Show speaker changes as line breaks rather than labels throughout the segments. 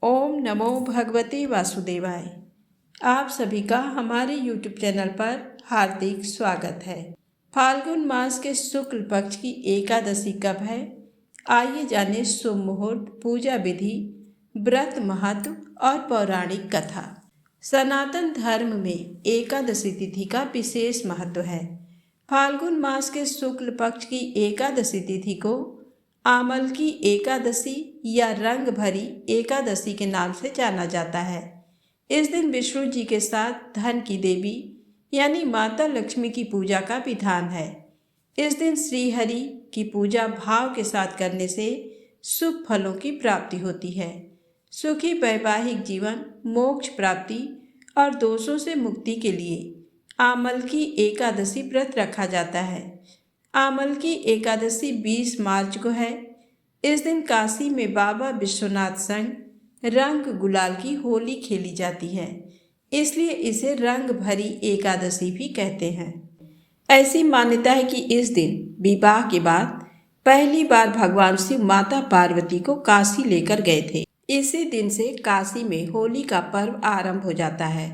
ओम नमो भगवते वासुदेवाय। आप सभी का हमारे YouTube चैनल पर हार्दिक स्वागत है। फाल्गुन मास के शुक्ल पक्ष की एकादशी कब है? आइए जानें शुभ मुहूर्त, पूजा विधि, व्रत महत्व और पौराणिक कथा। सनातन धर्म में एकादशी तिथि का विशेष महत्व है। फाल्गुन मास के शुक्ल पक्ष की एकादशी तिथि को आमल की एकादशी या रंग भरी एकादशी के नाम से जाना जाता है। इस दिन विष्णु जी के साथ धन की देवी यानी माता लक्ष्मी की पूजा का विधान है। इस दिन श्री हरि की पूजा भाव के साथ करने से शुभ फलों की प्राप्ति होती है। सुखी वैवाहिक जीवन, मोक्ष प्राप्ति और दोषों से मुक्ति के लिए आमल की एकादशी व्रत रखा जाता है। आमल की एकादशी 20 मार्च को है। इस दिन काशी में बाबा विश्वनाथ संग रंग गुलाल की होली खेली जाती है, इसलिए इसे रंग भरी एकादशी भी कहते हैं। ऐसी मान्यता है कि इस दिन विवाह के बाद पहली बार भगवान शिव माता पार्वती को काशी लेकर गए थे। इसी दिन से काशी में होली का पर्व आरंभ हो जाता है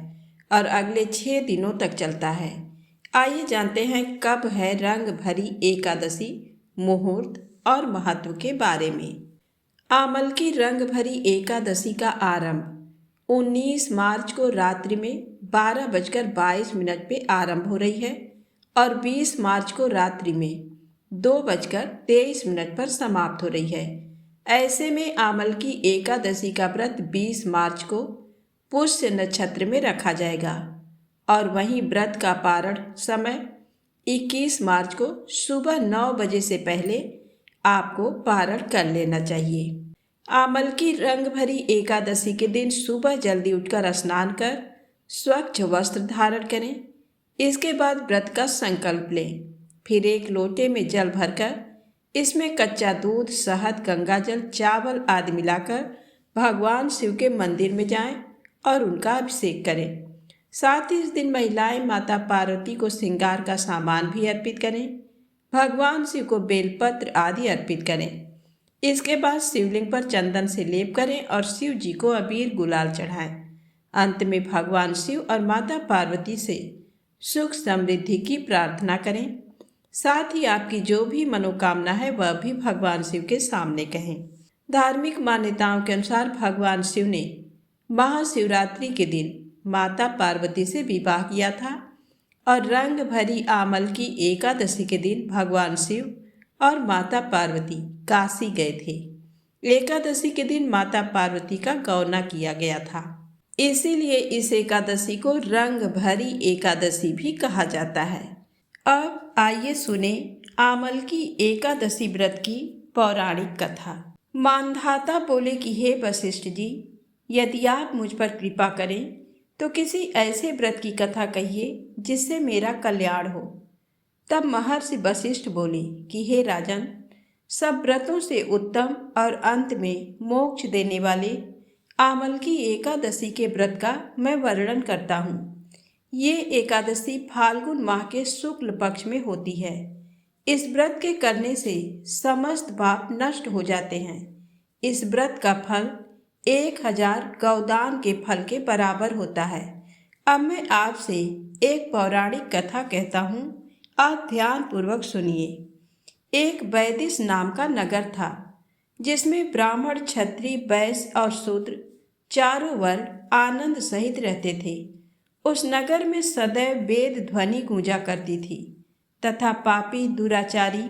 और अगले 6 दिनों तक चलता है। आइए जानते हैं कब है रंग भरी एकादशी, मुहूर्त और महत्व के बारे में। आमल की रंग भरी एकादशी का आरंभ 19 मार्च को रात्रि में 12:22 पे आरंभ हो रही है और 20 मार्च को रात्रि में 2:23 पर समाप्त हो रही है। ऐसे में आमल की एकादशी का व्रत 20 मार्च को पुष्य नक्षत्र में रखा जाएगा और वहीं व्रत का पारण समय 21 मार्च को सुबह 9 बजे से पहले आपको पारण कर लेना चाहिए। आमल की रंग भरी एकादशी के दिन सुबह जल्दी उठकर स्नान कर स्वच्छ वस्त्र धारण करें। इसके बाद व्रत का संकल्प लें। फिर एक लोटे में जल भरकर इसमें कच्चा दूध, शहद, गंगाजल, चावल आदि मिलाकर भगवान शिव के मंदिर में जाएं और उनका अभिषेक करें। साथ ही इस दिन महिलाएं माता पार्वती को श्रृंगार का सामान भी अर्पित करें। भगवान शिव को बेलपत्र आदि अर्पित करें। इसके बाद शिवलिंग पर चंदन से लेप करें और शिव जी को अबीर गुलाल चढ़ाएं। अंत में भगवान शिव और माता पार्वती से सुख समृद्धि की प्रार्थना करें। साथ ही आपकी जो भी मनोकामना है वह भी भगवान शिव के सामने कहें। धार्मिक मान्यताओं के अनुसार भगवान शिव ने महाशिवरात्रि के दिन माता पार्वती से विवाह किया था और रंग भरी आमल की एकादशी के दिन भगवान शिव और माता पार्वती काशी गए थे। एकादशी के दिन माता पार्वती का गौना किया गया था, इसीलिए इस एकादशी को रंग भरी एकादशी भी कहा जाता है। अब आइए सुने आमल की एकादशी व्रत की पौराणिक कथा। मानधाता बोले कि हे वशिष्ठ जी, यदि आप मुझ पर कृपा करें तो किसी ऐसे व्रत की कथा कहिए जिससे मेरा कल्याण हो। तब महर्षि वशिष्ठ बोले कि हे राजन, सब व्रतों से उत्तम और अंत में मोक्ष देने वाले आमल की एकादशी के व्रत का मैं वर्णन करता हूँ। ये एकादशी फाल्गुन माह के शुक्ल पक्ष में होती है। इस व्रत के करने से समस्त पाप नष्ट हो जाते हैं। इस व्रत का फल 1000 गौदान के फल के बराबर होता है। अब मैं आपसे एक पौराणिक कथा कहता हूँ, आप ध्यान पूर्वक सुनिए। एक वैदिश नाम का नगर था जिसमें ब्राह्मण, क्षत्रिय, वैश्य और शूद्र चारों वर्ण आनंद सहित रहते थे। उस नगर में सदैव वेद ध्वनि गूंजा करती थी तथा पापी, दुराचारी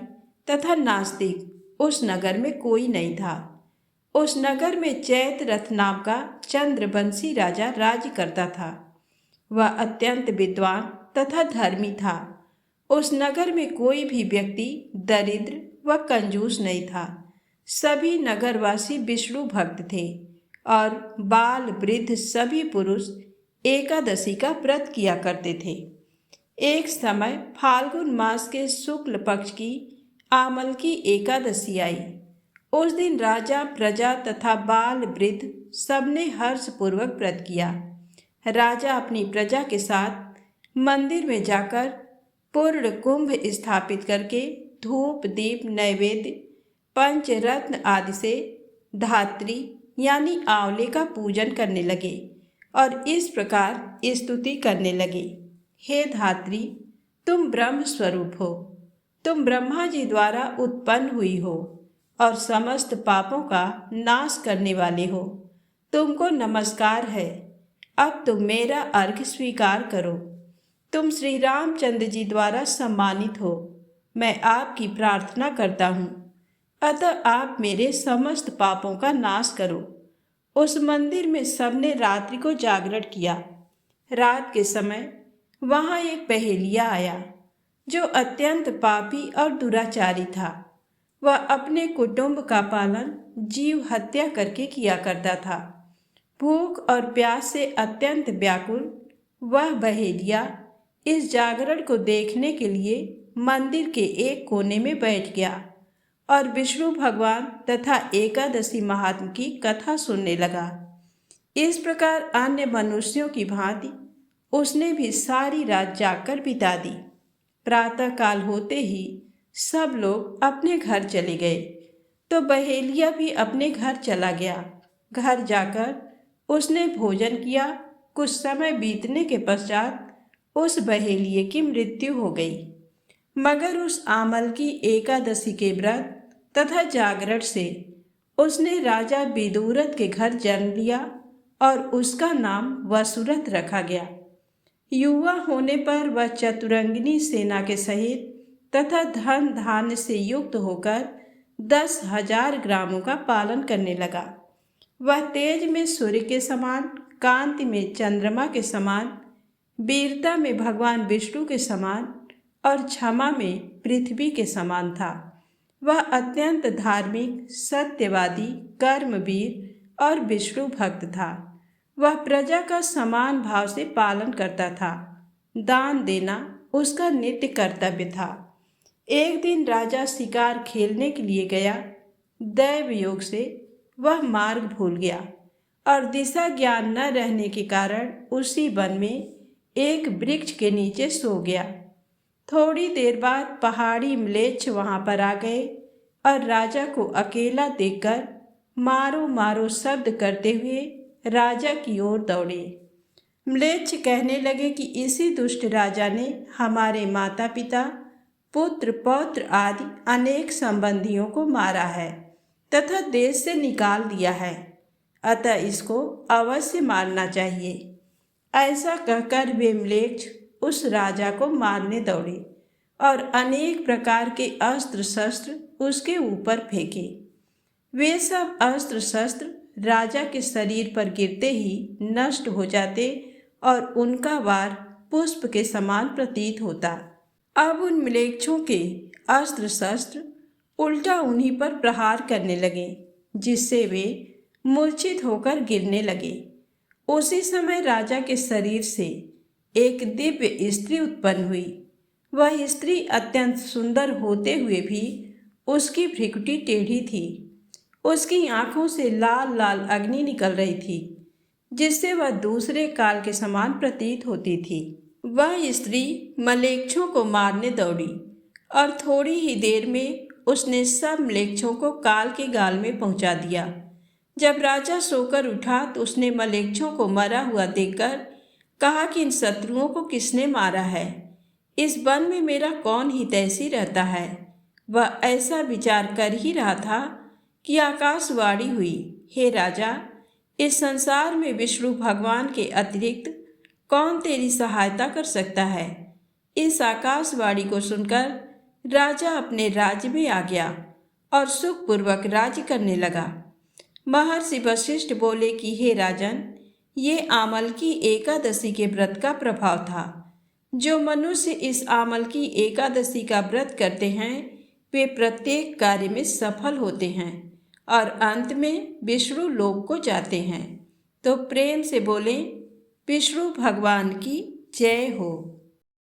तथा नास्तिक उस नगर में कोई नहीं था। उस नगर में चैत रथ नाम का चंद्रवंशी राजा राज्य करता था। वह अत्यंत विद्वान तथा धर्मी था। उस नगर में कोई भी व्यक्ति दरिद्र व कंजूस नहीं था। सभी नगरवासी विष्णु भक्त थे और बाल वृद्ध सभी पुरुष एकादशी का व्रत किया करते थे। एक समय फाल्गुन मास के शुक्ल पक्ष की आमल की एकादशी आई। उस दिन राजा, प्रजा तथा बाल वृद्ध सबने हर्षपूर्वक व्रत किया। राजा अपनी प्रजा के साथ मंदिर में जाकर पूर्ण कुंभ स्थापित करके धूप, दीप, नैवेद्य, पंचरत्न आदि से धात्री, यानी आंवले का पूजन करने लगे और इस प्रकार स्तुति करने लगे। हे धात्री, तुम ब्रह्म स्वरूप हो, तुम ब्रह्मा जी द्वारा उत्पन्न हुई हो और समस्त पापों का नाश करने वाले हो। तुमको नमस्कार है। अब तुम मेरा अर्घ्य स्वीकार करो। तुम श्री रामचंद्र जी द्वारा सम्मानित हो। मैं आपकी प्रार्थना करता हूँ, अतः आप मेरे समस्त पापों का नाश करो। उस मंदिर में सबने रात्रि को जागरण किया। रात के समय वहाँ एक पहेलिया आया जो अत्यंत पापी और दुराचारी था। वह अपने कुटुंब का पालन जीव हत्या करके किया करता था। भूख और प्यास से अत्यंत व्याकुल वह बहेलिया इस जागरण को देखने के लिए मंदिर के एक कोने में बैठ गया और विष्णु भगवान तथा एकादशी महात्म की कथा सुनने लगा। इस प्रकार अन्य मनुष्यों की भांति उसने भी सारी रात जागकर बिता दी। प्रातः काल होते ही सब लोग अपने घर चले गए तो बहेलिया भी अपने घर चला गया। घर जाकर उसने भोजन किया। कुछ समय बीतने के पश्चात उस बहेलिये की मृत्यु हो गई। मगर उस आमल की एकादशी के व्रत तथा जागरण से उसने राजा विदुरथ के घर जन्म लिया और उसका नाम वसुरथ रखा गया। युवा होने पर वह चतुरंगिनी सेना के सहित तथा धन धान्य से युक्त होकर 10,000 ग्रामों का पालन करने लगा। वह तेज में सूर्य के समान, कांति में चंद्रमा के समान, वीरता में भगवान विष्णु के समान और क्षमा में पृथ्वी के समान था। वह अत्यंत धार्मिक, सत्यवादी, कर्मवीर और विष्णु भक्त था। वह प्रजा का समान भाव से पालन करता था। दान देना उसका नित्य कर्तव्य था। एक दिन राजा शिकार खेलने के लिए गया। दैव योग से वह मार्ग भूल गया और दिशा ज्ञान न रहने के कारण उसी वन में एक वृक्ष के नीचे सो गया। थोड़ी देर बाद पहाड़ी म्लेच्छ वहां पर आ गए और राजा को अकेला देखकर मारो मारो शब्द करते हुए राजा की ओर दौड़े। म्लेच्छ कहने लगे कि इसी दुष्ट राजा ने हमारे माता पिता, पुत्र पौत्र आदि अनेक संबंधियों को मारा है तथा देश से निकाल दिया है, अतः इसको अवश्य मारना चाहिए। ऐसा कहकर वे म्लेच्छ उस राजा को मारने दौड़े और अनेक प्रकार के अस्त्र शस्त्र उसके ऊपर फेंके। वे सब अस्त्र शस्त्र राजा के शरीर पर गिरते ही नष्ट हो जाते और उनका वार पुष्प के समान प्रतीत होता। अब उन म्लेच्छों के अस्त्र शस्त्र उल्टा उन्हीं पर प्रहार करने लगे, जिससे वे मूर्छित होकर गिरने लगे। उसी समय राजा के शरीर से एक दिव्य स्त्री उत्पन्न हुई। वह स्त्री अत्यंत सुंदर होते हुए भी उसकी भ्रिकुटी टेढ़ी थी। उसकी आंखों से लाल लाल अग्नि निकल रही थी, जिससे वह दूसरे काल के समान प्रतीत होती थी। वह स्त्री मलेच्छों को मारने दौड़ी और थोड़ी ही देर में उसने सब मलेच्छों को काल के गाल में पहुंचा दिया। जब राजा सोकर उठा तो उसने मलेच्छों को मरा हुआ देखकर कहा कि इन शत्रुओं को किसने मारा है? इस वन में मेरा कौन हितैषी रहता है? वह ऐसा विचार कर ही रहा था कि आकाशवाणी हुई, हे राजा, इस संसार में विष्णु भगवान के अतिरिक्त कौन तेरी सहायता कर सकता है? इस आकाशवाणी को सुनकर राजा अपने राज्य में आ गया और सुखपूर्वक राज्य करने लगा। महर्षि वशिष्ठ बोले कि हे राजन, ये आमल की एकादशी के व्रत का प्रभाव था। जो मनुष्य इस आमल की एकादशी का व्रत करते हैं वे प्रत्येक कार्य में सफल होते हैं और अंत में विष्णु लोक को जाते हैं। तो प्रेम से बोलें, विष्णु भगवान की जय हो।